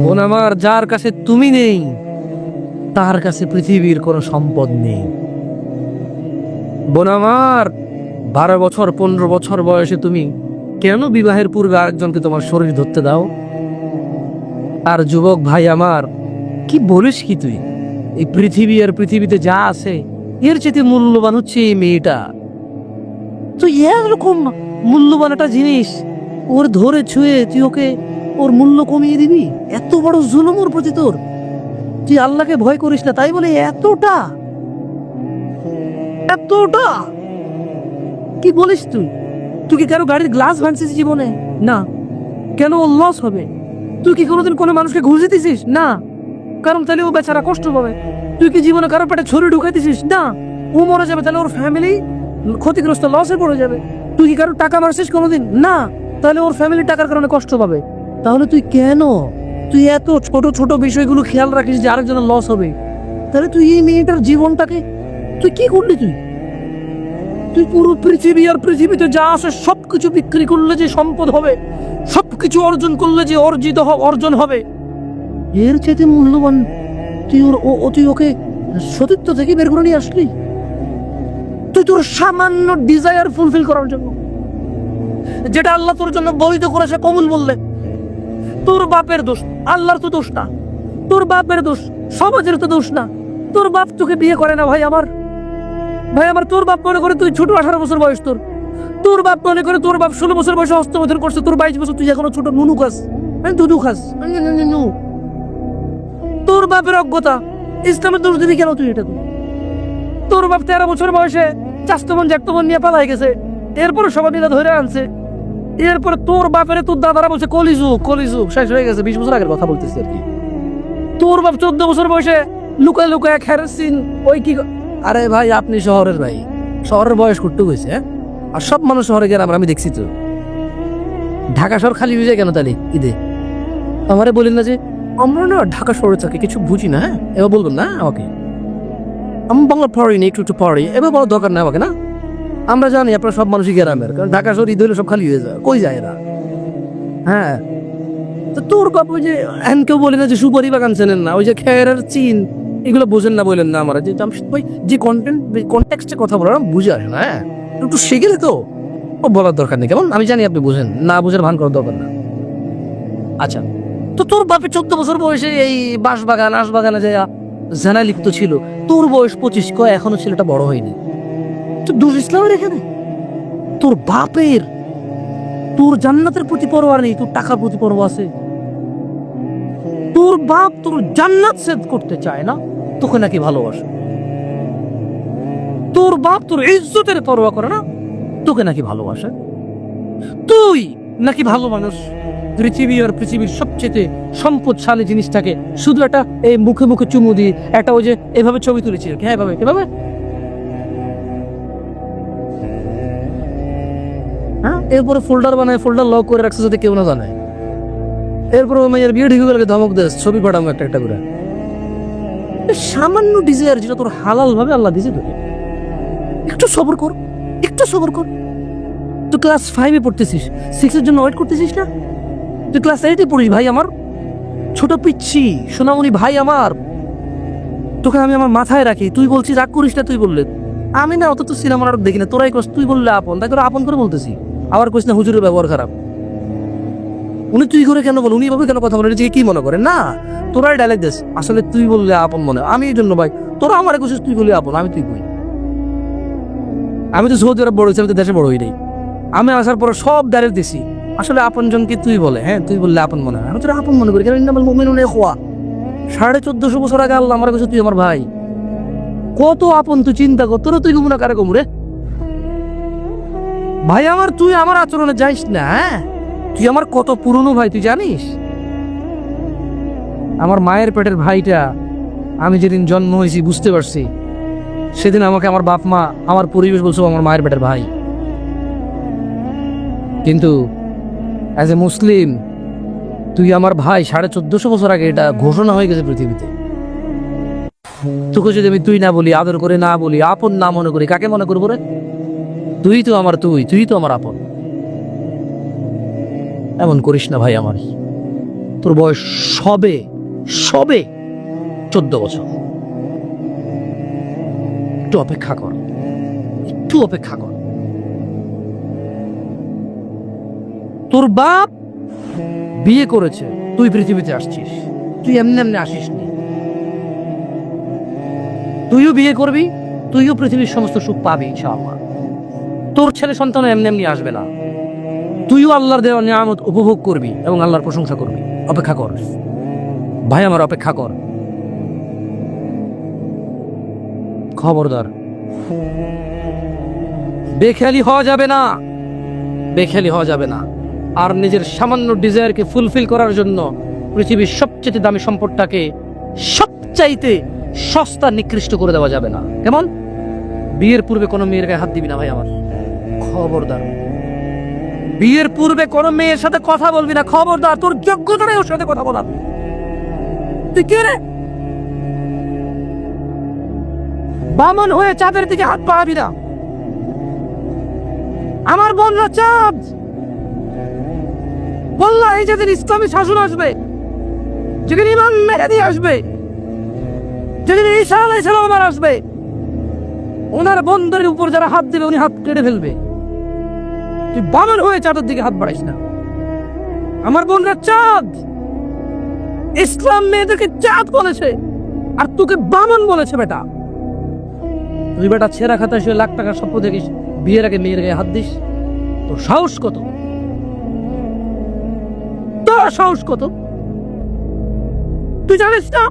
বোন আমার, যার কাছে তুমি নেই তার কাছে পৃথিবীর কোনো সম্পদ নেই। বোন আমার, 12 বছর 15 বছর বয়সে তুমি কেন বিবাহের পূর্বে আরেকজনকে তোমার শরীর ধরতে দাও? আর যুবক ভাই আমার, কি বলিস কি তুই? এই পৃথিবী আর পৃথিবীতে যা আছে এর চেয়ে মূল্যবান হচ্ছে এই মেয়েটা। তুই এরকম মূল্যবান একটা জিনিস ওর ধরে ছুঁয়ে তুই ওকে ওর মূল্য কমিয়ে দিবি? এত বড় জুলুম ওর প্রতি তোর! তুই আল্লাহকে ভয় করিস না তাই বলে এতটা এতটা কি বলিস তুই? তুই কি কারো গাড়ির গ্লাস ভাঙছিস জীবনে? না। কেন? ওর লস হবে। তুই কি কোনোদিন কোনো মানুষকে ঘুষ দিতেছিস? না। কারণ তাহলে ও বেচারা কষ্ট পাবে। তুই কি জীবনে কারো পেটে ছুরি ঢুকাইতেছিস? না। ও মরে যাবে, তাহলে ওর ফ্যামিলি ক্ষতিগ্রস্ত, লসে পড়ে যাবে। তুই কি কারো টাকা মারছিস কোনোদিন? না। তাহলে ওর ফ্যামিলি টাকার কারণে কষ্ট পাবে। তাহলে তুই এত ছোট ছোট বিষয়গুলো খেয়াল রাখিস যে আরেকজনের লস হবে? তাহলে তুই এই মেয়েটার জীবনটাকে তুই কি করলি? তুই পুরো পৃথিবী আর পৃথিবীতে যা আছে সবকিছু বিক্রি করলে যে সম্পদ হবে, সবকিছু অর্জন করলে যে অর্জন হবে, এর চেয়ে মূল্যবান তুই ওকে সতীত্ব থেকে বের করে নিয়ে আসলি? তুই তোর সামান্য ডিজায়ার ফুলফিল করার জন্য, যেটা আল্লাহ তোর জন্য বৈধ করেছে, কবুল বললে তোর বাপের দোষ, আল্লাহর তো দোষ না। তোর বাপের দোষ, সমাজের তো দোষ না। তোর বাপ তোকে বিয়ে করে না ভাই আমার। তোর বাপ মনে করে তুই ছোট, 18 বছর বয়স তোর বাপ মনে করে তোর বাপ 16 বছর বয়সে হস্তমৈথুন করছে, তোর 22 বছর, তুই এখনো ছোট নুনু খাস, দুধু খাস। তোর বাপের অজ্ঞতা, ইসলামের দোষ দিবি কেন তুই? এটা তোর বাপ 13 বছর বয়সে চাস্তমন জ্যাক্তমন নিয়ে পালাই গেছে, এরপরে সবাই মিলে ধরে আনছে। এরপরে তোর বাপের তোর দাদারা বলছে কলিযুগ শেষ হয়ে গেছে। 20 বছর আগের কথা বলতেছি আর কি। তোর বাপ 14 বছর বয়সে লুকায় লুকায় খেরসিন ওই কি। আরে ভাই, আপনি শহরের ভাই, শহরের বয়স করতে গেছে, আর সব মানুষ শহরে গেলাম আমি দেখছি তো। ঢাকা শহর খালি হয়ে যায় কেন তাহলে ঈদে? আমারে বলেন না যে আমরা না ঢাকা শহরে থাকি, কিছু বুঝি না। হ্যাঁ, এবার বলবেন না আমাকে। আমি বাংলা পড়ি না, একটু পড়ি, এবার বলার দরকার নেই আমাকে। না, আমরা জানি আপনারা সব মানুষই গ্রামের, কারণ ঢাকা শহর ঈদ হলে সব খালি হয়ে যায়, কই যায় এরা? হ্যাঁ, তো তোর বাপ ওই যে কেউ বলে না যে সুপারি বাগান চেনেন না, ওই যে খেয়ারের চিন, এগুলো বোঝেন না বলেন না আমার। যে জামশেদ ভাই যে কন্টেক্সটে কথা বলার বুঝে আসে না। হ্যাঁ, একটু শিখলে তো ও বলার দরকার নেই, কেমন? আমি জানি আপনি বোঝেন না, বোঝার ভান করার দরকার না। আচ্ছা, তো তোর বাপে 14 বছর বয়সে এই আশবাগানে যায় জানা লিপ্ত ছিল, তোর বয়স 25, এখনো ছেলেটা বড় হয়নি। তো দোষ ইসলামের এখানে? তোর বাপের, তোর জান্নাতের প্রতি পরোয়া নেই, তোর টাকার প্রতি পরোয়া আছে। তোর বাপ তোর জান্নাত সেভ করতে চায় না, তোকে নাকি ভালোবাসে। তোর বাপ তোর ইজ্জতের পরোয়া করে না, তোকে নাকি ভালোবাসে। তুই নাকি ভালো মানুষ, পৃথিবী আর পৃথিবীর সবচেয়ে সম্পদশালী জিনিসটাকে শুধু একটা এই মুখে মুখে চুমু দিয়ে একটা ওই যে এভাবে ছবি তুলেছি। হ্যাঁ, এভাবে হ্যাঁ, এরপরে ফোল্ডার বানায়, ফোল্ডার লক করে রাখছে যাতে কেউ না জানে। এরপর ও মেয়ের বিয়ে ঢুকে গেলে ধমক দেশ, ছবি পাঠাবো একটা করে। সামান্য ডিজায়ার যেটা তোর হালাল ভাবে আল্লাহ দিয়েছে তোকে, একটু সবর কর। তুই ক্লাস 5-এ পড়তেছিস, 6-এর জন্য ওয়েট করতেছিস না? তুই ক্লাস 8-এ পড়িস ভাই আমার, ছোট পিচ্ছি সোনামণি ভাই আমার। তোকে আমি আমার মাথায় রাখি, তুই বলছিস রাগ করিস না। তুই বললে আমি না অত তো সিনেমা নাটক দেখি না, তোরাই কস। তুই বললে আপন, তাই তোরা আপন করে বলতেছি। আবার কইস না হুজুরের ব্যবহার খারাপ। উনি তুই করে কেন বল? উনি এভাবে কেন কথা বলে? নিজেকে কি মনে করে? না, তোরাই ডায়লগ দিস। আসলে তুই বললে আপন মনে, আমি এই জন্য ভাই তোরা আমার কইছিস তুই বললে আপন, আমি তুই কই। আমি তো সৌদি আরব বড় হয়েছি, আমি তো দেশে বড় হই নাই। আমি আসার পরে সব ডায়লগ দিছি। আসলে আপন জনকে তুই বলে, হ্যাঁ তুই বললে আপন মনে হয়, আমি তোরা আপন মনে করি। কেন? ইন্নামাল মুমিনুনা ইখওয়া। 1450 বছর আগে আল্লাহ আমার কাছে তুই আমার ভাই, কত আপন তুই চিন্তা কর। তোরা তুই গুমনা কারে কমরে ভাই আমার, তুই আমার আচরণে যাইস না। হ্যাঁ, তুই আমার কত পুরনো ভাই তুই জানিস? আমার মায়ের পেটের ভাইটা আমি যেদিন জন্ম হয়েছি বুঝতে পারছি, সেদিন আমাকে আমার বাপ মা, আমার পরিবেশ বলছো আমার মায়ের পেটের ভাই। কিন্তু অ্যাজ এ মুসলিম তুই আমার ভাই 1450 বছর আগে এটা ঘোষণা হয়ে গেছে পৃথিবীতে। তোকে যদি আমি তুই না বলি, আদর করে না বলি, আপন না মনে করি, কাকে মনে করবো রে? তুই তো আমার আপন। এমন করিস না ভাই আমার। তোর বয়স সবে সবে 14 বছর। একটু অপেক্ষা কর, একটু অপেক্ষা কর। তোর বাপ বিয়ে করেছে, তুই পৃথিবীতে আসছিস, তুই এমনি এমনি আসিসনি। তুইও বিয়ে করবি, তুইও পৃথিবীর সমস্ত সুখ পাবি ইনশাআল্লাহ। তোর ছেলে সন্তান এমনি এমনি আসবে না, তুইও আল্লাহর দেওয়া নিয়ামত উপভোগ করবি এবং আল্লাহর প্রশংসা করবি। অপেক্ষা কর ভাই আমার, অপেক্ষা কর। খবরদার, বেখেয়ালি হওয়া যাবে না, বেখেয়ালি হওয়া যাবে না। আর নিজের সামান্য ডিজায়ারকে ফুলফিল করার জন্য পৃথিবীর সবচেয়ে দামি সম্পদটাকে সবচাইতে সস্তা নিকৃষ্ট করে দেওয়া যাবে না। কেমন? বিয়ের পূর্বে কোনো মেয়ের গায়ে হাত দিবি না ভাই আমার, খবরদার। বিয়ের পূর্বে কোনো মেয়ের সাথে কথা বলবি না, খবরদার। তোর যোগ্যতা নেই ওর সাথে কথা বলার। তুই কে রে? বামন হয়ে চাঁদের দিকে হাত পাবি না। আমার বোনরা চাঁদ, বললা এই যেদিন ইসলামী শাসন আসবে, যেদিন ইমাম মেহেদী আসবে, যেদিন ঈসা আলাইহিস সালাম আসবে, ওনার বন্ধের উপর যারা হাত দিবে উনি হাত কেটে ফেলবে। তুই বামন হয়ে চাঁদের দিকে হাত বাড়াইস না। আমার বোনরা চাঁদ, ইসলাম মেয়েদেরকে চাঁদ বলেছে আর তোকে বামন বলেছে। বেটা তুই বেটা ছেঁড়া খাতা শুয়ে লাখ টাকার স্বপ্ন দেখিস, বিয়ের আগে মেয়ের গায়ে হাত দিস? তোর সাহস কত? তোর সাহস কত? তুই জানিস না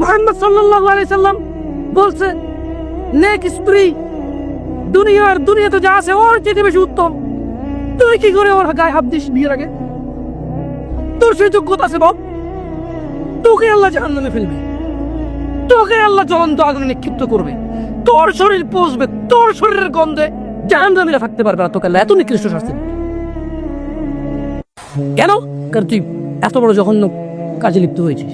মুহাম্মদ সাল্লাল্লাহু আলাইহি সাল্লাম বলছে নেক স্ত্রী দুনিয়াতে যা আছে ওর চেয়ে বেশি উত্তম। তুই কি করে ওর গায়ে হাত দিস বিয়ের আগে? তোর সেই যোগ্যতা আছে বল? তোকে আল্লাহ জাহান্নামে ফেলবে, তোকে আল্লাহ জ্বলন্ত আগুনে নিক্ষিপ্ত করবে, তোর শরীর পচবে, তোর শরীরের গন্ধে জাহান্নামীরা থাকতে পারবে না। তোকে আল্লাহ এত নিকৃষ্ট শাস্তি দেবে। কেন? কারণ তুই এত বড় জঘন্য কাজে লিপ্ত হয়েছিস।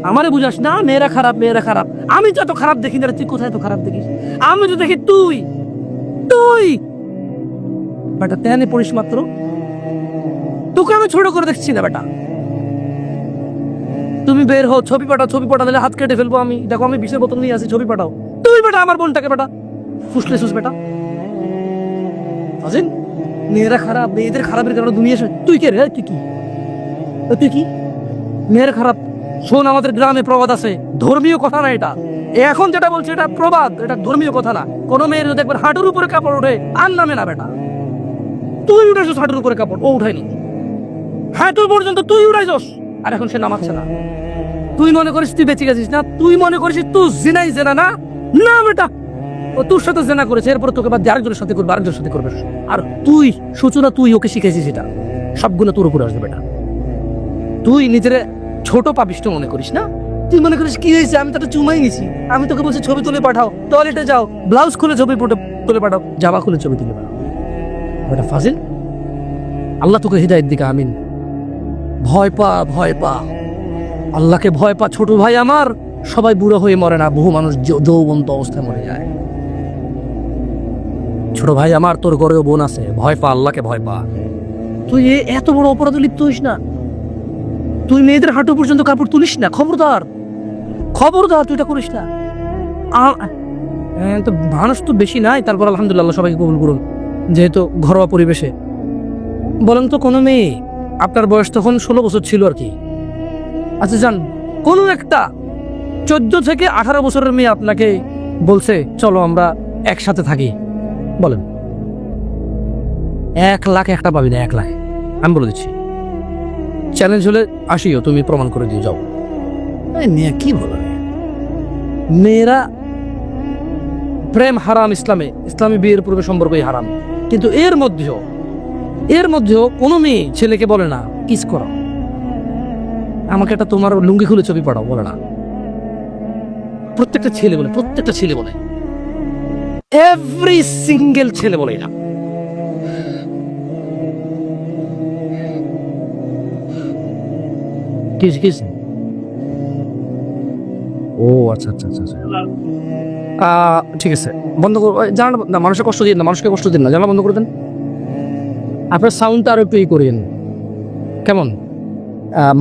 আমারে বুঝাস না মেয়েরা খারাপ, মেয়েরা খারাপ। আমি তো এত খারাপ দেখি না, তুই কোথায় এত খারাপ দেখিস? আমি তো দেখি তুই তুই বেটা তেনে পড়িস মাত্র। তোকে আমি ছোট করে দেখছি না বেটা। তুমি বের হও, ছবি পাঠাও, ছবি পাঠালে হাত কেটে ফেলবো আমি। দেখো আমি বিষের বোতল নিয়ে আসি, ছবি পাঠাও। তুই বেটা আমার বোনটাকে বেটা ফুসলে সুস বেটা। আজিন মেয়েরা খারাপ, মেয়েদের খারাপের কারণে দুনিয়া। তুই কে রে? তুই কি? তুই কি মেয়ের খারাপ? শোন, আমাদের গ্রামে প্রবাদ আছে, ধর্মীয় কথা না এটা। এখন যেটা বলছে এটা প্রবাদ, এটা ধর্মীয় কথা না। কোন মেয়ের যদি একবার হাঁটুর উপরে কাপড় ওঠে আর নামে না বেটা। তুই উঠেছিস হাঁটুর উপরে কাপড়, ও উঠায়নি। হাঁটু পর্যন্ত তুই উঠাইছস আর এখন সে নামাচ্ছে না। তুই মনে করিস তুই বেঁচে গেছিস না? তুই মনে করিস তুই জিনাই জেনা না? না বেটা, ও তোর সাথে জেনা করেছে, এরপর তোকে বাদ দিয়ে আরেকজনের সাথে করবে, আরেকজনের সাথে করবে। আর তুই সূচনা তুই ওকে শিখেছিস, এটা সবগুলো তোর উপরে আসবে বেটা। তুই নিজের ছোট পাপিষ্ট মনে করিস না? তুই মনে করিস কি হয়েছে, আমি তো একটা চুমাই গেছি। আমি তোকে বলছি ছবি তুলে পাঠাও, টয়লেটে যাও, ব্লাউজ খুলে ছবি তুলে পাঠাও, জামা খুলে ছবি তুলে পাঠাও। বেটা ফাজিল, আল্লাহ তোকে হিদায়েত দিকে আমিন। ভয় পা, ভয় পা, আল্লাহকে ভয় পা ছোট ভাই আমার। সবাই বুড়ো হয়ে মরে না, বহু মানুষ যৌবন্ত অবস্থায় মরে যায়। ছোট ভাই আমার, তোর ঘরেও বোন আছে, ভয় পা, আল্লাহকে ভয় পা। তুই এত বড় অপরাধে লিপ্ত হইস না। তুই মেয়েদের হাঁটু পর্যন্ত কাপড় তুলিস না, খবরদার, খবরদার, তুই এটা করিস না। তো মানুষ তো বেশি নাই, তারপর আলহামদুলিল্লাহ সবাইকে কবুল করুন। যেহেতু ঘরোয়া পরিবেশে বলেন তো, কোনো মেয়ে, আপনার বয়স তখন 16 বছর ছিল আর কি। আচ্ছা যান, কোন একটা 14 থেকে 18 বছরের মেয়ে আপনাকে বলছে চলো আমরা একসাথে থাকি, বলেন 1 লাখ একটা পাবি না, 1 লাখ। আমি বলে দিচ্ছি, চ্যালেঞ্জ হলে আসিও, তুমি প্রমাণ করে দিয়ে যাও। মেয়ে কি বলে? মেয়েরা প্রেম হারাম ইসলামে, ইসলামী বিয়ের পূর্বে সম্পর্কই হারাম। কিন্তু এর মধ্যেও কোনো মেয়ে ছেলেকে বলে না কিস করো, আমাকে একটা তোমার লুঙ্গি খুলে ছবি পাঠাও, বলে না। প্রত্যেকটা ছেলে বলে, প্রত্যেকটা ছেলে বলে, এভরি সিঙ্গেল ছেলে বলে না। কিস ও আচ্ছা আচ্ছা আচ্ছা, ঠিক আছে, বন্ধ করো। জানা না, মানুষের কষ্ট দিন না, মানুষকে কষ্ট দিন না, জানা বন্ধ করে দেন। আপনার সাউন্ডটা আরো একটু করেন, কেমন?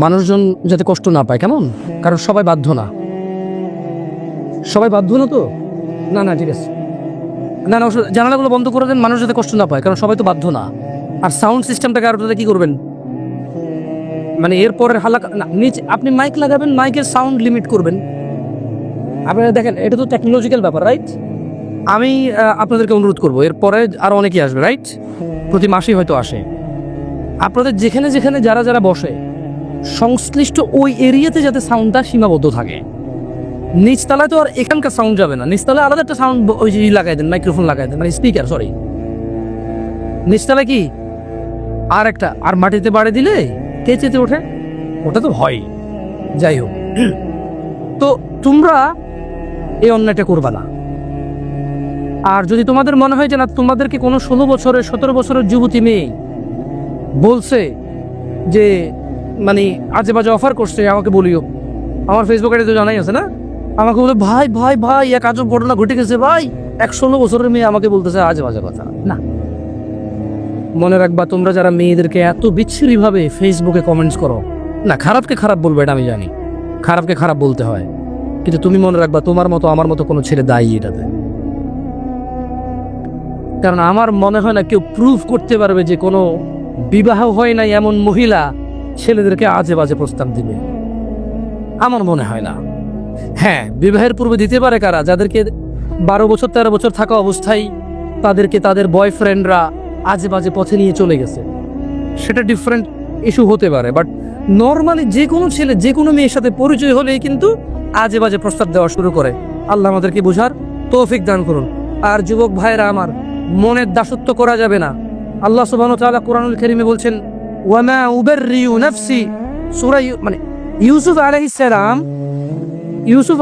মানুষজন যাতে কষ্ট না পায়, কেমন? কারণ সবাই বাধ্য না, সবাই বাধ্য না তো। না না ঠিক আছে, না না জানালাগুলো বন্ধ করে দেন, মানুষ যাতে কষ্ট না পায়, কারণ সবাই তো বাধ্য না। আর সাউন্ড সিস্টেমটাকে আর কি করবেন, মানে এরপরের হালাকা নিচে আপনি মাইক লাগাবেন, মাইকের সাউন্ড লিমিট করবেন। আপনারা দেখেন এটা তো টেকনোলজিক্যাল ব্যাপার, রাইট? আমি আপনাদেরকে অনুরোধ করবো, এরপরে আরও অনেকেই আসবে, রাইট? প্রতি মাসেই হয়তো আসে। আপনাদের যেখানে যেখানে যারা যারা বসে সংশ্লিষ্ট ওই এরিয়াতে যাতে সাউন্ডটা সীমাবদ্ধ থাকে। নিচতলায় তো আর এখানকার সাউন্ড যাবে না, নিচতলায় আলাদা একটা সাউন্ড ওই যে লাগাই দেন, মাইক্রোফোন লাগাই দেন, মানে স্পিকার, সরি নিচতলায় কি আর একটা, আর মাটিতে বাড়ি দিলে কে চেতে ওঠে, ওটা তো হয়। যাই হোক, তো তোমরা এই অন্যায়টা করবা না। আর যদি তোমাদের মনে হয় যে না, তোমাদেরকে কোনো 16 বছরের 17 বছরের যুবতী মেয়ে বলছে যে মানে আজে বাজে অফার করছে, আমাকে বলিও। আমার ফেসবুক আইডি তো জানাই আছে না, আমাকে বলে ভাই ভাই ভাই এক আজব ঘটনা ঘটে গেছে ভাই, 16 বছরের মেয়ে আমাকে বলতেছে আজে বাজে কথা। না, মনে রাখবা তোমরা যারা মেয়েদেরকে এত বিচ্ছিরিভাবে ফেসবুকে কমেন্টস করো, না খারাপকে খারাপ বলবে এটা আমি জানি, খারাপকে খারাপ বলতে হয়, কিন্তু তুমি মনে রাখবা তোমার মতো আমার মতো কোনো ছেলে দায়ী এটাতে। কারণ আমার মনে হয় না কেউ প্রুফ করতে পারবে যে কোনো বিবাহ হয় নাই এমন মহিলা ছেলেদেরকে আজে বাজে প্রস্তাব দিবে, আমার মনে হয় না। হ্যাঁ, বিবাহের পূর্বে দিতে পারে কারা, যাদেরকে 12 বছর 13 বছর থাকা অবস্থায় তাদেরকে তাদের বয়ফ্রেন্ডরা আজে বাজে পথে নিয়ে চলে গেছে, সেটা ডিফারেন্ট ইস্যু হতে পারে। বাট নর্মালি যে কোনো ছেলে যে কোনো মেয়ের সাথে পরিচয় হলেই কিন্তু আজে বাজে প্রস্তাব দেওয়া শুরু করে। আল্লাহ আমাদেরকে বোঝার তৌফিক দান করুন। আর যুবক ভাইরা আমার, মনের দাসত্ব করা যাবে না। আল্লাহ সুবহানাহু ওয়া তাআলা কোরআনুল কারীমে বলছেন, ওয়ামা উবাররিউ নাফসি, সূরা মানে ইউসুফ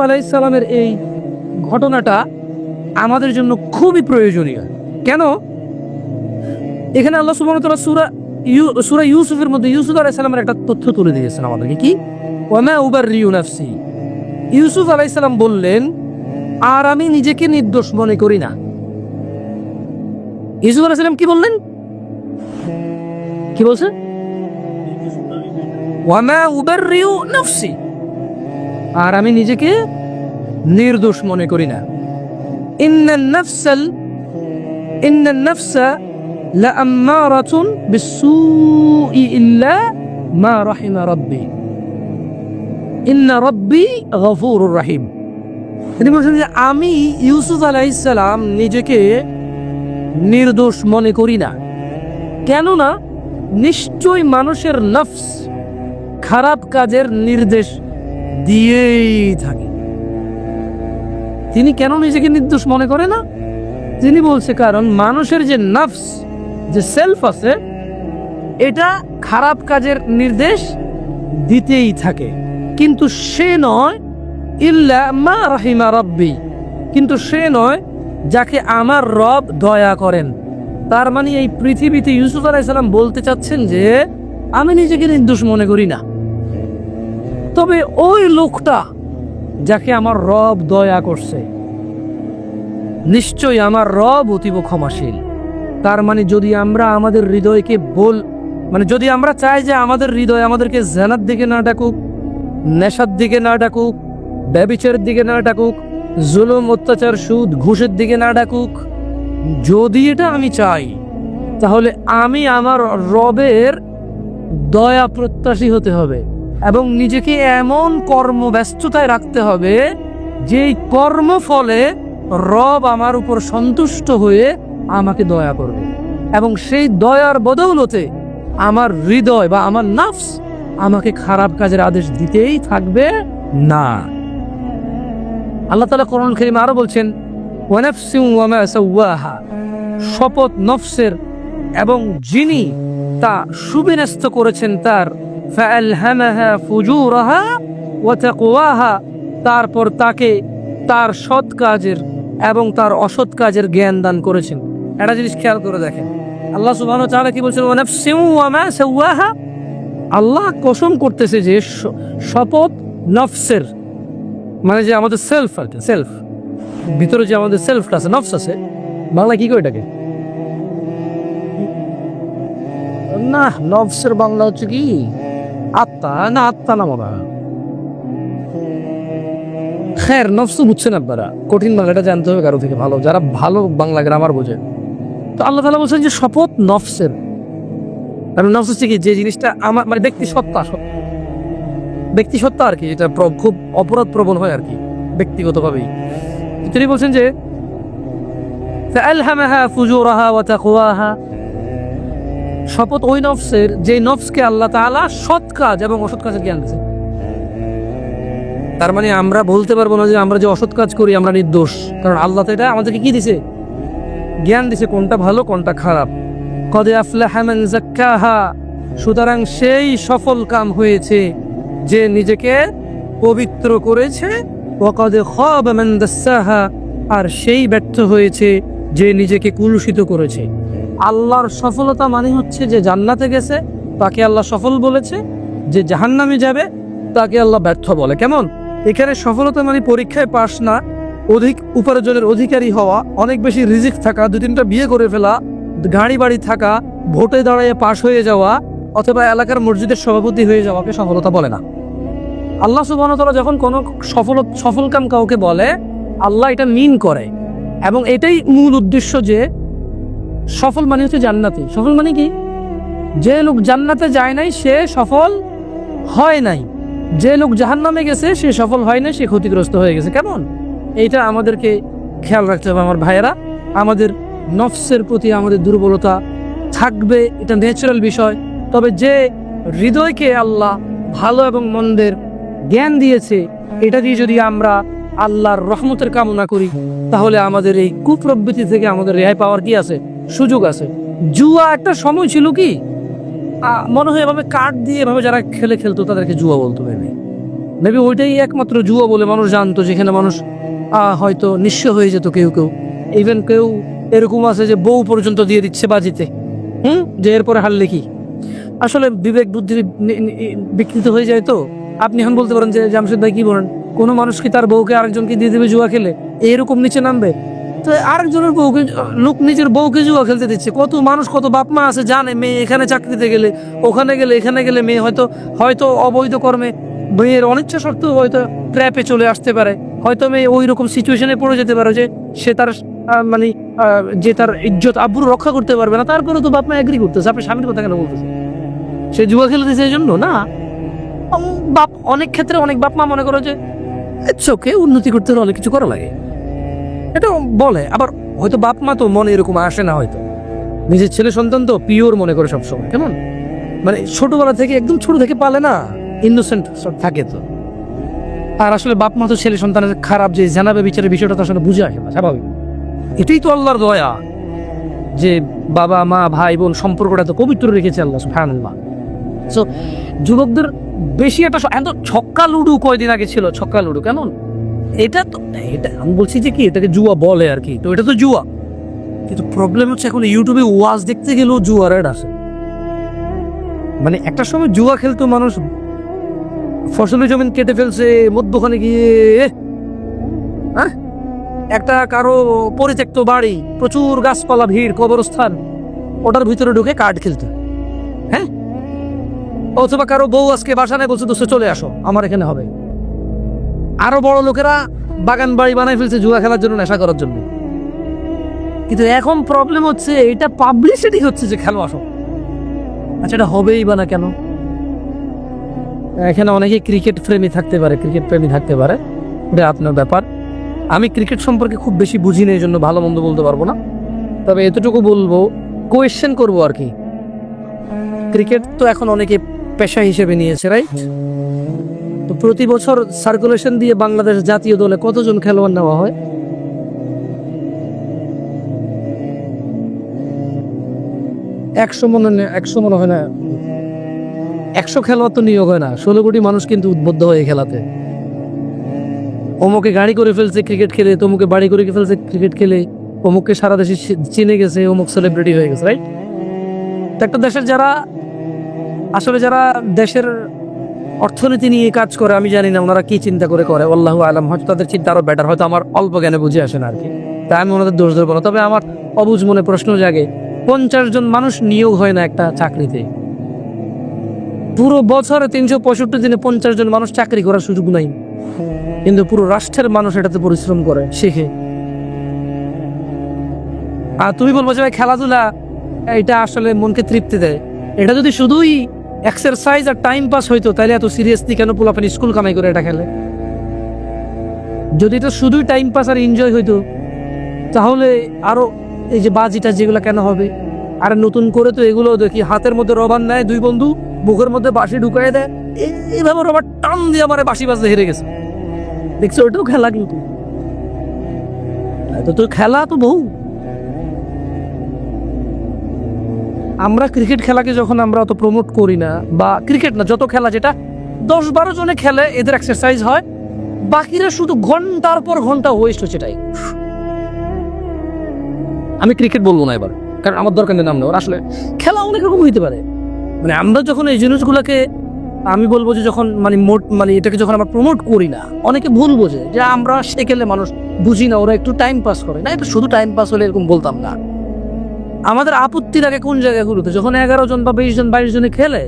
আলাইহিস সালামের এই ঘটনাটা আমাদের জন্য খুবই প্রয়োজনীয়। কেন? এখানে আল্লাহ সুবহানাহু ওয়া তাআলা সূরা ইউসুফের মধ্যে ইউসুফ আলাইহিস সালামের একটা তথ্য তুলে দিয়েছেন আমাদেরকে। কি? ওয়ামা উবাররিউ নাফসি, ইউসুফ আলাইহিস সালাম বললেন আর আমি নিজেকে নির্দোষ মনে করি না। ইউসুফ আলাইহিস সালাম কি বললেন? কি বলছে? ওয়ামা উবাররিউ নাফসি, আর আমি নিজেকে নির্দোষ মনে করি না। ইন্নান নাফসা লাআম্মারাতুন বিসসুই ইল্লা মা রাহিমা রাব্বি ইন্না রাব্বি গফুরুর রহিম। তিনি বলছেন যে আমি ইউসুফ আলাইহিস সালাম নিজেকে নির্দোষ মনে করি না, কেননা নিশ্চয় মানুষের নফস খারাপ কাজের নির্দেশ দিয়েই থাকে। তিনি কেন নিজেকে নির্দোষ মনে করে না? তিনি বলছে কারণ মানুষের যে নফস, যে সেলফ আছে, এটা খারাপ কাজের নির্দেশ দিতেই থাকে, কিন্তু সে নয় ইল্লা মা রাহিমা রাব্বি, কিন্তু সে নয় যাকে আমার রব দয়া করেন। তার মানে এই পৃথিবীতে ইউসুফ আলাইহিস সালাম বলতে চাচ্ছেন যে আমি নিজেকে নির্দোষ মনে করি না, তবে ওই লোকটা যাকে আমার রব দয়া করছে, নিশ্চয়ই আমার রব অতীব ক্ষমাশীল। তার মানে যদি আমরা আমাদের হৃদয়কে যদি আমরা চাই যে আমাদের হৃদয় আমাদেরকে জানার দিকে না ডাকুক, নেশার দিকে না ডাকুক, ব্যভিচারের দিকে না ডাকুক, জুলুম অত্যাচার সুদ ঘুষের দিকে না ডাকুক, যদি এটা আমি চাই, তাহলে আমি আমার রবের দয়া প্রত্যাশী হতে হবে এবং নিজেকে এমন কর্মব্যস্ততায় রাখতে হবে যেই কর্মফলে রব আমার উপর সন্তুষ্ট হয়ে আমাকে দয়া করবে, এবং সেই দয়ার বদৌলতে আমার হৃদয় বা আমার নফস আমাকে খারাপ কাজের আদেশ দিতেই থাকবে না। আল্লাহ তাআলা কোরআনুল কারীমে আরো বলছেন, ওয়া নাফসিন ওয়া মা সাওয়াহা, শপথ নফসের এবং যিনি তা সুবিন্যস্ত করেছেন তার, ফাআলহামাহা ফুজুরাহা ওয়া তাকওয়াহা, তারপর তাকে তার সৎ কাজের এবং তার অসৎ কাজের জ্ঞান দান করেছেন। একটা জিনিস খেয়াল করে দেখেন, আল্লাহ সুবহানাহু ওয়া তাআলা কি বলছেন? ওয়া নাফসিন ওয়া মা সাওয়াহা, আল্লাহ কসম করতেছে যে শপথ নফসের, মানে যে আমাদের সেলফ আছে, সেলফ ভিতরে যে আমাদের সেলফটা আছে, নফস আছে, বাংলা কি কয় এটাকে? না, নফসের বাংলা হচ্ছে কি আত্মা না, আত্মা না মনে হয়। খের নফস বুঝছেন আপনারা, কঠিন বাংলাটা জানতে হবে কারো থেকে ভালো, যারা ভালো বাংলা গ্রামার বোঝে। তো আল্লাহ তাআলা বলছেন যে শপথ নফসের। কারণ নফস হচ্ছে কি, যে জিনিসটা আমার মানে ব্যক্তি সত্তা, ব্যক্তি সত্তা আর কি, যেটা খুব অপরাধ প্রবণ হয় আর কি ব্যক্তিগতভাবেই। তিনি বলছেন যে فألهمها فجورها وتقواها, শপথ ওই নফসের যে নফসকে আল্লাহ তাআলা সৎ কাজ এবং অসৎ কাজের জ্ঞান দিয়েছে। তার মানে আমরা বলতে পারবো না যে আমরা যে অসৎ কাজ করি আমরা নির্দোষ, কারণ আল্লাহ তো এটা আমাদেরকে কি দিছে, জ্ঞান দিছে কোনটা ভালো কোনটা খারাপ। কদ আফলাহা মান যাক্কাহা, সুতরাং সেই সফল কাম হয়েছে যে নিজেকে পবিত্র করেছে। ওয়া কদ খাবা মান দাসসাহা, আর সেই ব্যর্থ হয়েছে যে নিজেকে কুলুষিত করেছে। আল্লাহর সফলতা মানে হচ্ছে যে জান্নাতে গেছে তাকে আল্লাহ সফল বলেছে, যে জাহান্নামে যাবে তাকে আল্লাহ ব্যর্থ বলে। কেমন? এখানে সফলতা মানে পরীক্ষায় পাশ না, অধিক উপার্জনের অধিকারী হওয়া, অনেক বেশি রিজিক থাকা, 2-3টা বিয়ে করে ফেলা, গাড়ি বাড়ি থাকা, ভোটে দাঁড়িয়ে পাশ হয়ে যাওয়া, অথবা এলাকার মসজিদের সভাপতি হয়ে যাওয়াকে সফলতা বলে না। আল্লাহ সুবহানাহু ওয়া তাআলা যখন কোনো সফল কাম কাউকে বলে, আল্লাহ এটা মিন করে, এবং এটাই মূল উদ্দেশ্য যে সফল মানে হচ্ছে জান্নাতি। সফল মানে কি? যে লোক জান্নাতে যায় নাই সে সফল হয় নাই, যে লোক জাহান্নামে গেছে সে সফল হয় নাই, সে ক্ষতিগ্রস্ত হয়ে গেছে। কেমন? এইটা আমাদেরকে খেয়াল রাখতে হবে আমার ভাইয়েরা। আমাদের নফসের প্রতি আমাদের দুর্বলতা থাকবে, এটা ন্যাচারাল বিষয়। তবে যে হৃদয়কে আল্লাহ ভালো এবং মন্দের জ্ঞান দিয়েছে, এটা দিয়ে যদি আমরা আল্লাহর রহমতের কামনা করি, তাহলে আমাদের এই কুপ্রবৃত্তি থেকে আমাদের রেহাই পাওয়ার কি আছে, সুযোগ আছে। জুয়া একটা সময় ছিল কি মনে হয় এভাবে কার্ড দিয়ে এভাবে যারা খেলতো তাদেরকে জুয়া বলতো, মেবি ওইটাই একমাত্র জুয়া বলে মানুষ জানতো, যেখানে মানুষ হয়তো নিঃস্ব হয়ে যেত। কেউ ইভেন কেউ এরকম আছে যে বউ পর্যন্ত দিয়ে দিচ্ছে বাজিতে, যে এরপরে হারলে কি। আসলে বিবেক বুদ্ধি বিকৃত হয়ে যায়। তো আপনি এখন বলতে পারেন যে জামশেদ ভাই কি বলেন, কোনো মানুষ কি তার বউকে আরেকজনকে দিয়ে দেবে জুয়া খেলে? এরকম নিচে নামবে? তো আরেকজনের বউকে, লোক নিজের বউকে জুয়া খেলতে দিচ্ছে। কত মানুষ, কত বাপ মা আছে জানে মেয়ে এখানে চাকরিতে গেলে, ওখানে গেলে, এখানে গেলে মেয়ে হয়তো অবৈধ কর্মে, মেয়ের অনিচ্ছা সত্ত্বেও হয়তো ট্র্যাপে চলে আসতে পারে, হয়তো মেয়ে ওই রকম সিচুয়েশনে পড়ে যেতে পারে যে সে তার মানে যে তার ইজ্জত আব্রু রক্ষা করতে পারবে না। তারপরে তো বাপ মা এগ্রি করতেছে। আপনি স্বামীর কথা কেন বলতেছে? সে জুয়া খেলতেছে এই জন্য না। অনেক ক্ষেত্রে অনেক বাপ মা মনে করো যে চোখে উন্নতি করতে হলে অনেক কিছু করা লাগে, এটা বলে। আবার হয়তো বাপ মা তো মনে এরকম আসে না, হয়তো নিজের ছেলে সন্তান তো পিওর মনে করে সবসময়। কেমন? মানে ছোটবেলা থেকে, একদম ছোট থেকে পালে না, ইনোসেন্ট থাকে তো। আর আসলে বাপ মা তো ছেলে সন্তানের খারাপ যে জানাবে বিচারের বিষয়টা তো আসলে বুঝে আসে না, স্বাভাবিক। এটাই তো আল্লাহর দয়া যে বাবা মা ভাই বোন সম্পর্কটা তো পবিত্র রেখেছে আল্লাহ সুবহানাল্লাহ। সো যুবকদের বেশি একটা ছক্কা লুডু কয়দিন আগে ছিল, ছক্কা লুডু। কেমন? এটা আমি বলছি যে কি, এটাকে জুয়া বলে আর কি। তো এটা তো জুয়া, কিন্তু প্রবলেম হচ্ছে এখন ইউটিউবে ওয়াজ দেখতে গেলেও জুয়ার অ্যাড আসে। মানে একটা সময় জুয়া খেলতো মানুষ, ফসলের জমিন কেটে ফেলছে মধ্যখানে গিয়ে, একটা কারো পরিত্যক্ত বাড়ি, প্রচুর গাছপালা, ভিড়, কবরস্থান, ওটার ভিতরে ঢুকে কার্ড খেলতে। হ্যাঁ, অথবা কারো বউ আজকে বাসা নেই, বলছে দোস্ত চলে আসো আমার এখানে হবে। আরো বড় লোকেরা বাগান বাড়ি বানাই ফেলছে জুয়া খেলার জন্য, নেশা করার জন্য। কিন্তু এখন প্রবলেম হচ্ছে এটা পাবলিসিটি হচ্ছে যে খেলো আসো। আচ্ছা, এটা হবেই বা না কেন? এখানে অনেকে ক্রিকেট প্রেমী থাকতে পারে, এটা আপনার ব্যাপার। আমি ক্রিকেট সম্পর্কে খুব বেশি বুঝি না, এই জন্য ভালো মন্দ বলতে পারবো না। তবে এতটুকু বলবো, কোয়েশ্চেন করবো আর কি। ক্রিকেট তো এখন অনেকে পেশা হিসেবে নিয়েছে, রাইট? তো প্রতি বছর সার্কুলেশন দিয়ে বাংলাদেশ জাতীয় দলে কতজন খেলোয়াড় নেওয়া হয়? 100 মনে হয় না। 100 খেলোয়াড় তো নিয়োগ হয় না। 16 কোটি মানুষ কিন্তু উদ্বুদ্ধ হয়ে খেলাতে। অমুকে গাড়ি করে ফেলছে ক্রিকেট খেলে, তমুকে বাড়ি করে ফেলছে ক্রিকেট খেলে, অমুককে সারা দেশে চিনে গেছে, অমুক সেলিব্রিটি হয়ে গেছে, রাইট? একটা দেশের যারা দেশের অর্থনীতি নিয়ে কাজ করে, আমি জানি না ওনারা কি চিন্তা করে আল্লাহু আলাম, হয়তো তাদের চিন্তা আরো বেটার, হয়তো আমার অল্প জ্ঞানে বুঝে আসে না আর কি, তাই আমি ওনাদের দোষ ধরবো না। তবে আমার অবুঝ মনে প্রশ্ন জাগে, 50 জন মানুষ নিয়োগ হয় না একটা চাকরিতে। পুরো বছরে 365 দিনে 50 জন মানুষ চাকরি করার সুযোগ নাই, কিন্তু পুরো রাষ্ট্রের মানুষ এটাতে পরিশ্রম করে শেখে। আর তুমি বলবো যে ভাই খেলাধুলা এটা আসলে মনকে তৃপ্তি দেয়, এটা যদি শুধুই এক্সারসাইজ আর টাইম পাস হইতো তাহলে এত সিরিয়াসলি কেন পোলাপান স্কুল কামাই করে এটা খেলে? যদি এটা শুধুই টাইম পাস আর এনজয় হইতো তাহলে আরো এই যে বাজিটা যেগুলো কেন হবে? আর নতুন করে তো এগুলো দেখি হাতের মধ্যে রবার নেয় দুই বন্ধু, বুকের মধ্যে বাঁশি ঢুকাই দেয়, এইভাবে রবার টান দিয়ে আমার বাঁশি বাজতে হেরে গেছে। দেখছো ওটাও খেলা, কিন্তু তো খেলা তো বহু। আমরা ক্রিকেট খেলাকে যখন আমরা অত প্রমোট করি না, বা ক্রিকেট না যত খেলা যেটা 10-12 জনে খেলে এদের এক্সারসাইজ হয়, বাকিরা শুধু ঘন্টার পর ঘন্টা ওয়েস্ট হচ্ছে। এটাই আমি ক্রিকেট বলবো না এবার, কারণ আমার দরকার নেই নাম নেওয়ার। আসলে খেলা অনেক রকম হইতে পারে। মানে আমরা যখন এই জিনিসগুলোকে আমি বলবো যে যখন মানে এটাকে যখন আমরা প্রমোট করি না, অনেকে ভুল বোঝে যে আমরা সেকেলে মানুষ বুঝি না, ওরা একটু টাইম পাস করে না। এটা শুধু টাইম পাস হলে এরকম বলতাম না। আমাদের আপত্তি লাগে কোন জায়গাগুলোতে, যখন 11 জন বা 20 জন 22 জনে খেলে,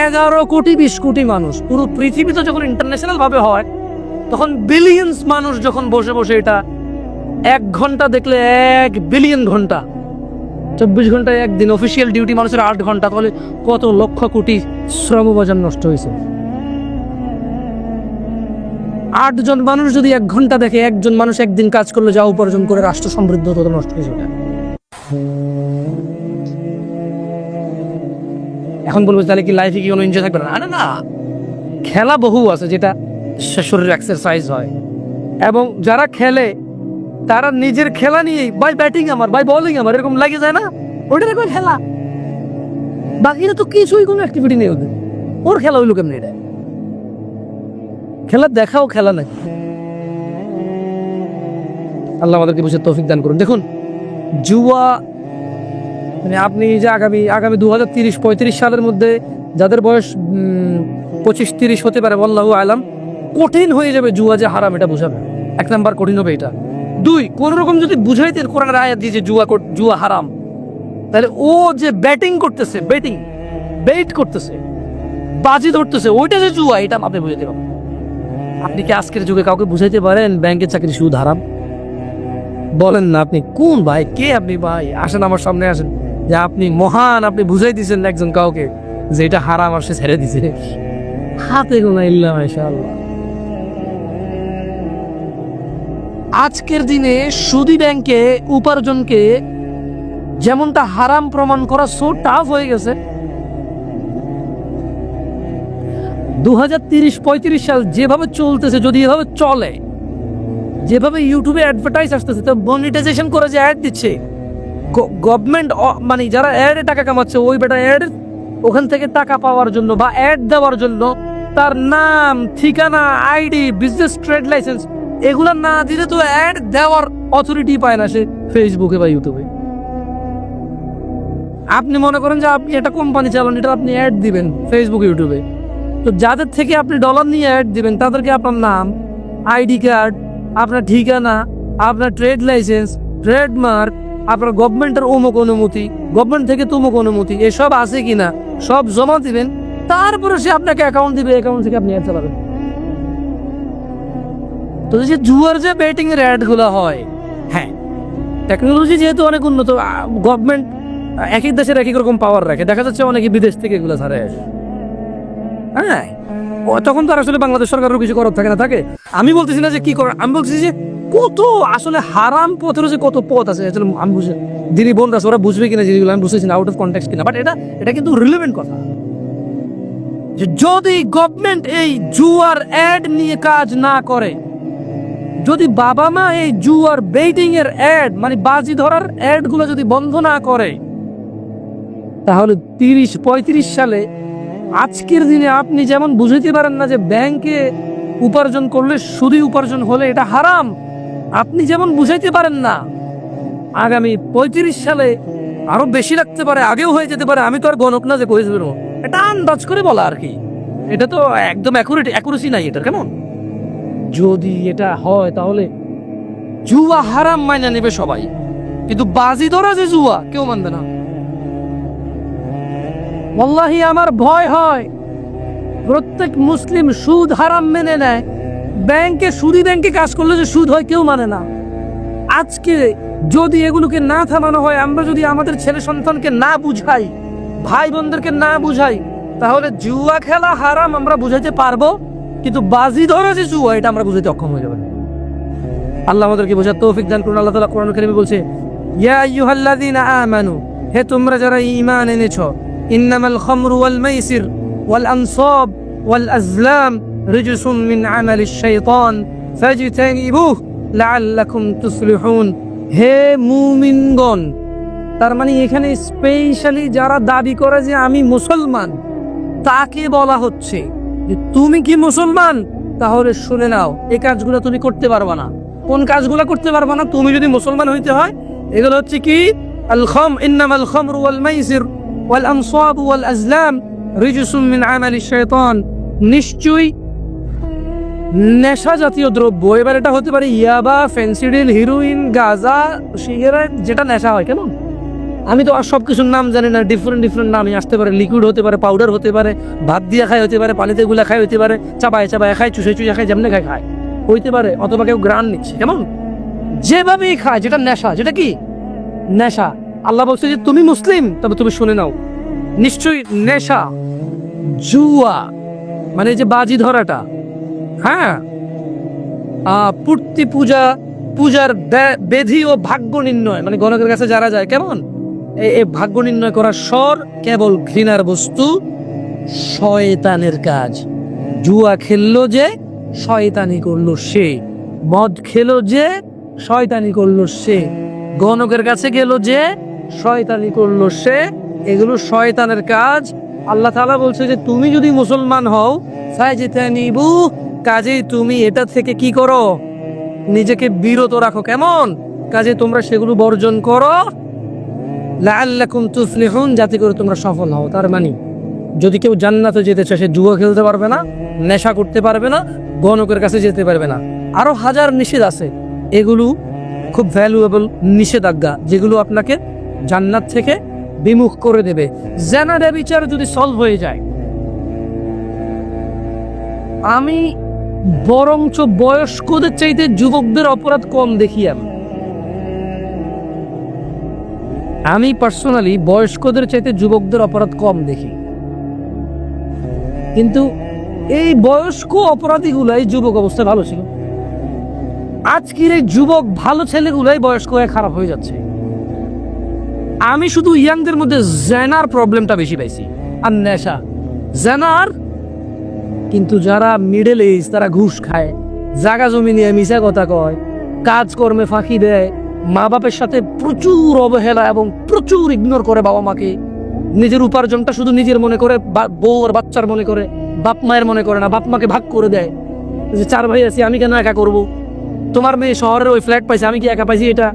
11 কোটি 20 কোটি মানুষ পুরো পৃথিবীতে যখন ইন্টারন্যাশনাল ভাবে হয়, তখন বিলিয়ন্স মানুষ যখন বসে বসে এটা 1 ঘন্টা দেখলে 1 বিলিয়ন ঘন্টা, 24 ঘন্টায় একদিন অফিসিয়াল ডিউটি মানুষের 8 ঘন্টা, তাহলে কত লক্ষ কোটি শ্রমবাজার নষ্ট হয়েছে। 8 জন মানুষ যদি 1 ঘন্টা দেখে, একজন মানুষ একদিন কাজ করলে যা উপার্জন করে রাষ্ট্র সমৃদ্ধ তত নষ্ট হয়েছে। এখন বলবো তাহলে কি লাইফে কি কোনো এনজয় থাকবে না? আরে না, খেলা বহু আছে যেটা শরীরের এক্সারসাইজ হয়, এবং যারা খেলে তারা নিজের খেলা নিয়েই ভাই ব্যাটিং আমার, ভাই বোলিং আমার, এরকম লাগে যায় না, ওটা দেখো খেলা। বাকিরা তো কিছুই কোনো অ্যাক্টিভিটি নেই ওদের, ওর খেলা হইলো কেমনি? এটা খেলা দেখাও খেলা নাকি? আল্লাহ আমাদেরকে বুঝে তৌফিক দান করুন। দেখুন জুয়া, মানে আপনি যে আগামী 2030-35 সালের মধ্যে যাদের বয়স 25-30 হতে পারে, আল্লাহু আলাম, কঠিন হয়ে যাবে জুয়া যে হারাম এটা বোঝাবে। 1 নাম্বার কঠিন হবে এটা। 2, কোন রকম যদি বুঝাইতে কোরআনের আয়াত দিয়ে যে জুয়া হারাম, তাহলে ও যে ব্যাটিং করতেছে, বেট করতেছে, বাজি ধরতেছে, ওইটা যে জুয়া, এটা আপনি বুঝাইতে পারেন? আপনি কি আজকের যুগে কাউকে বুঝাইতে পারেন ব্যাংকের চাকরি সুদ হারাম? বলেন না, আপনি কোন ভাই, কে আপনি? ভাই আসেন আমার সামনে আসেন, যে আপনি মহান, আপনি বুঝাই দিচ্ছেন একজন কাউকে যে এটা হারাম আর সে ছেড়ে দিছে। হাতে গোনা ইল্লা মাশাআল্লাহ। আজকের দিনে সুদী ব্যাংকে উপার্জনকে যেমনটা হারাম প্রমাণ করা সো টাফ হয়ে গেছে, 2030-35 সাল যেভাবে চলতেছে, যদি এভাবে চলে, যেভাবে ইউটিউবে অ্যাডভার্টাইজ আসতেছে, তো মনিটাইজেশন করে যে অ্যাড দিচ্ছে গভর্নমেন্ট, মানে যারা অ্যাডে টাকা কামাচ্ছে, ওই বেটা অ্যাড ওখান থেকে টাকা পাওয়ার জন্য বা অ্যাড দেওয়ার জন্য তার নাম, ঠিকানা, আইডি, বিজনেস ট্রেড লাইসেন্স এগুলো না দিলে তো অ্যাড দেওয়ার অথরিটি পায় না সে ফেসবুকে বা ইউটিউবে। আপনি মনে করেন যে আপনি একটা কোম্পানি চালান, এটা আপনি অ্যাড দিবেন ফেসবুক ইউটিউবে, তো যাদের থেকে আপনি ডলার নিয়ে অ্যাড দিবেন তাদেরকে আপনার নাম, আইডি কার্ড, আপনার ঠিকানা, আপনার ট্রেড লাইসেন্স, ট্রেডমার্ক, আপনার গভর্নমেন্টের অমুক অনুমতি, গভর্নমেন্ট থেকে তমুক অনুমতি, এসব আছে কিনা সব জমা দিবেন, তারপরে সে আপনাকে অ্যাকাউন্ট দিবে, অ্যাকাউন্ট থেকে আপনি অ্যাড চালাবেন। তো যে জুয়ার যে ব্যাটিং এর অ্যাড গুলো হয়, হ্যাঁ টেকনোলজি যেহেতু অনেক উন্নত, গভর্নমেন্ট এক এক দেশের এক এক রকম পাওয়ার রাখে, দেখা যাচ্ছে অনেকে বিদেশ থেকে এগুলো ছাড়ে আসে। হ্যাঁ, তখন তো আর আসলে বাংলাদেশ সরকারের কিছু করার থাকে না, থাকে। আমি বলতেছি না যে কি করে, আমি বলতেছি যে কত আসলে হারাম পথেরও যে কত পথ আছে, আসলে আমি বুঝি দিদি বোনরা ওরা বুঝবে কিনা জিনিসগুলো আমি বুঝতেছি না, আউট অফ কনটেক্সট কিনা, বাট এটা কিন্তু রিলেভেন্ট কথা, যে যদি গভর্নমেন্ট এই জুয়ার অ্যাড নিয়ে কাজ না করে, যদি বাবা মা এই জুয়ার বেটিং এর অ্যাড, মানে বাজি ধরার অ্যাড গুলো যদি বন্ধ না করে, তাহলে 30-35 সালে আজকের দিনে আপনি যেমন বুঝতে পারেন না যে ব্যাংকে উপার্জন করলে সুদী উপার্জন হলে এটা হারাম, আপনি যেমন বুঝাইতে পারেন না আগামী 35 সালে আরো বেশি লাগতে পারে, আগেও হয়ে যেতে পারে, আমি তো আর গণক না যে কয়ে দেবো, এটা আন্দাজ করে বলা আর কি, এটা তো একদম অ্যাকুরেসি নাই এটা। কেমন যদি এটা হয় তাহলে জুয়া হারাম মাইনা নেবে সবাই, কিন্তু বাজি ধরা যে জুয়া কেউ মানবে না। ওয়াল্লাহি আমার ভয় হয় প্রত্যেক মুসলিম সুদ হারাম মেনে নেয়, সুদী ব্যাংকে কাজ করলে যে সুদ হয় কেউ মানে না। আজকে যদি এগুলোকে না থামানো হয়, আমরা যদি আমাদের ছেলে সন্তানকে না বুঝাই, ভাই বোনদেরকে না বুঝাই, তাহলে জুয়া খেলা হারাম আমরা বুঝাইতে পারবো, কিন্তু বাজি ধরা যে জুয়া এটা আমরা বুঝাইতে অক্ষম হয়ে যাবে। আল্লাহ আমাদেরকে বোঝার তৌফিক দান করুন। আল্লাহ তাআলা কোরআন কারীমে বলছে, ইয়া আইয়ুহাল্লাযীনা আমানু, হে তোমরা যারা ঈমান এনেছো, ইন্নামাল খামরু ওয়াল মাইসির ওয়াল আনসাব ওয়াল আজলাম রিজসুম মিন আমালিশ শাইতান ফাজতানিবুহু লাআল্লাকুম তুফলিহুন। হে মুমিনগণ, তার মানে এখানে স্পেশালি যারা দাবি করে যে আমি মুসলমান তাকে বলা হচ্ছে যে তুমি কি মুসলমান, তাহলে শুনে নাও এই কাজগুলো তুমি করতে পারবা না। কোন কাজগুলো করতে পারবা না? তুমি যদি মুসলমান হইতে হয়, এগুলো হচ্ছে কি? ইন্নামাল খামরু ওয়াল মাইসির ওয়াল আনসাব ওয়াল আজলাম রিজসুম মিন আমালিশ শাইতান, নিশ্চয়ই নেশা জাতীয় দ্রব্য। এবার এটা হতে পারে ইয়াবা, ফেন্সিডিল, হিরোইন, গাঁজা, সিগারেট, যেটা নেশা হয়। কেমন? আমি তো আর সব কিছুর নাম জানি না, ডিফারেন্ট নামই আসতে পারে। লিকুইড হতে পারে, পাউডার হতে পারে, ভাত দিয়ে খায় হতে পারে, পানিতে গুলা খায় হতে পারে, চাবায় খায়, চুষে খায়, যেমনি খায় হইতে পারে, অথবা কেউ গ্রান নিচ্ছে। কেমন? যেভাবেই খায়, যেটা নেশা, যেটা কি নেশা। আল্লাহ বলছে যে তুমি মুসলিম, তবে তুমি শুনে নাও, নিশ্চয়ই নেশা, জুয়া মানে যে বাজি ধরাটা, হ্যাঁ, পূর্তি পূজার বেধি ও ভাগ্য নির্ণয়, মানে গণকের কাছে যারা যায়, কেমন এই ভাগ্য নির্ণয় করার স্বর কেবল ঘৃণার বস্তু, শয়তানের কাজ। জুয়া খেললো যে শয়তানি করলো সে, মদ খেলো যে শয়তানি করলো সে, গণকের কাছে গেল যে শয়তানি করলো সে। এগুলো শয়তানের কাজ। আল্লাহ তাআলা বলছে যে তুমি যদি মুসলমান হও, ফাজতানিবু, কাজেই তুমি এটা থেকে কি করো? নিজেকে বিরত রাখো। কেমন? কাজে তোমরা সেগুলো বর্জন করো, লাআল্লাকুম তুফলিহুন, যাতে করে তোমরা সফল হও। তার মানে যদি কেউ জান্নাতে যেতে চায়, সে জুয়া খেলতে পারবে না, নেশা করতে পারবে না, গণকের কাছে যেতে পারবে না। আরো হাজার নিষেধ আছে, এগুলো খুব ভ্যালুয়েবল নিষেধাজ্ঞা, যেগুলো আপনাকে জান্নাত থেকে বিমুখ করে দেবে। জেনা ব্যভিচার যদি সলভ হয়ে যায়, আমি বরঞ্চ বয়স্কদের চাইতে যুবকদের অপরাধ কম দেখি। আমি পার্সোনালি বয়স্কদের চাইতে যুবকদের অপরাধ কম দেখি, কিন্তু এই বয়স্ক অপরাধীগুলাই যুবক অবস্থায় ভালো ছিল। আজকের এই যুবক ভালো ছেলেগুলাই বয়স্ক হয়ে খারাপ হয়ে যাচ্ছে। আমি শুধু ইয়াংদের মধ্যে জেনার প্রবলেমটা বেশি পাইছি, আর নেশা জেনার। কিন্তু যারা মিডল এজ, তারা ঘুষ খায়, জাগা জমি নিয়ে মিশা কথা কয়, কাজকর্মে ফাঁকি দেয়, মা বাপের সাথে প্রচুর অবহেলা এবং প্রচুর ইগনোর করে বাবা মাকে, নিজের উপার্জনটা শুধু নিজের মনে করে, বউ আর বাচ্চার মনে করে, বাপ মায়ের মনে করে না, বাপ মাকে ভাগ করে দেয় যে 4 ভাই আছি, আমি কেন একা করব? তোমার মেয়ে শহরের ওই ফ্ল্যাট পাইছে, আমি কি একা পাইছি? এটা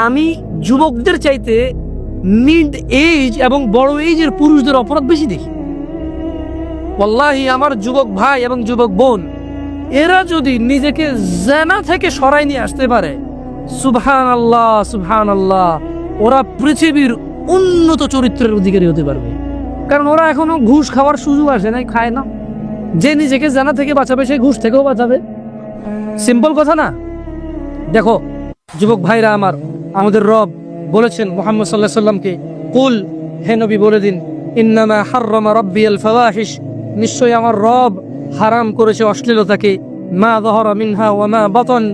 আমি যুবকদের চাইতে মিড এজ এবং বড় এজের পুরুষদের অপরাধ বেশি দেখি। ওয়াল্লাহি আমার যুবক ভাই এবং যুবক বোন, এরা যদি নিজেকে জেনা থেকে সরাই নিয়ে আসতে পারে, সুবহানাল্লাহ সুবহানাল্লাহ, ওরা পৃথিবীর উন্নত চরিত্রের অধিকারী হতে পারবে। কারণ ওরা এখনো ঘুষ খাওয়ার সুযোগ আসে নাই, খায় না। যে নিজেকে জেনা থেকে বাঁচাবে, সে ঘুষ থেকেও বাঁচাবে। সিম্পল কথা না? দেখো যুবক ভাইরা আমার, আমাদের রব বলেছেন মুহাম্মদ সাল্লাল্লাহু আলাইহি সাল্লামকে, কুল, হে নবী বলে দিন, ইন্নামা হাররামা রাব্বিয়াল ফাওয়াহিশ, নিশ্চয়ই আমার রব হারাম করেছে অশ্লীলতাকে, মা যাহারা মিনহা ওয়া মা বাতন,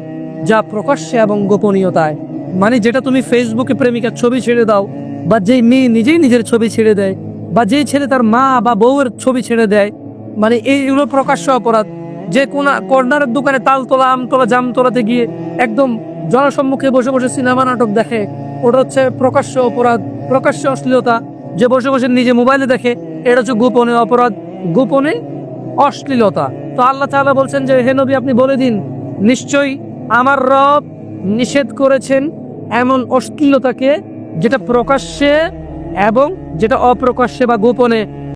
যা প্রকাশ্যে এবং গোপনীয়তায়। মানে যেটা তুমি ফেসবুকে প্রেমিকার ছবি ছেড়ে দাও, বা যেই মেয়ে নিজেই নিজের ছবি ছেড়ে দেয়, বা যেই ছেলে তার মা বা বউয়ের ছবি ছেড়ে দেয়, মানে এইগুলো প্রকাশ্য অপরাধ। যে কোনা কর্নারের দোকানে তালতলা, আমতলা, জামতলাতে গিয়ে একদম জনসম্মুখে বসে বসে সিনেমা নাটক দেখে, ওটা হচ্ছে প্রকাশ্য অপরাধ, প্রকাশ্য অশ্লীলতা। যে বসে বসে নিজে মোবাইলে দেখে, এটা হচ্ছে গোপনে অপরাধ, গোপনে অশ্লীলতা। তো আল্লাহ তাআলা বলছেন যে হে নবী আপনি বলে দিন, নিশ্চয়ই আমার রব নিষেধ করেছেন এমন অশ্লীলতাকে যেটা প্রকাশ্যে এবং যেটা অপ্রকাশ্যে বা গোপনে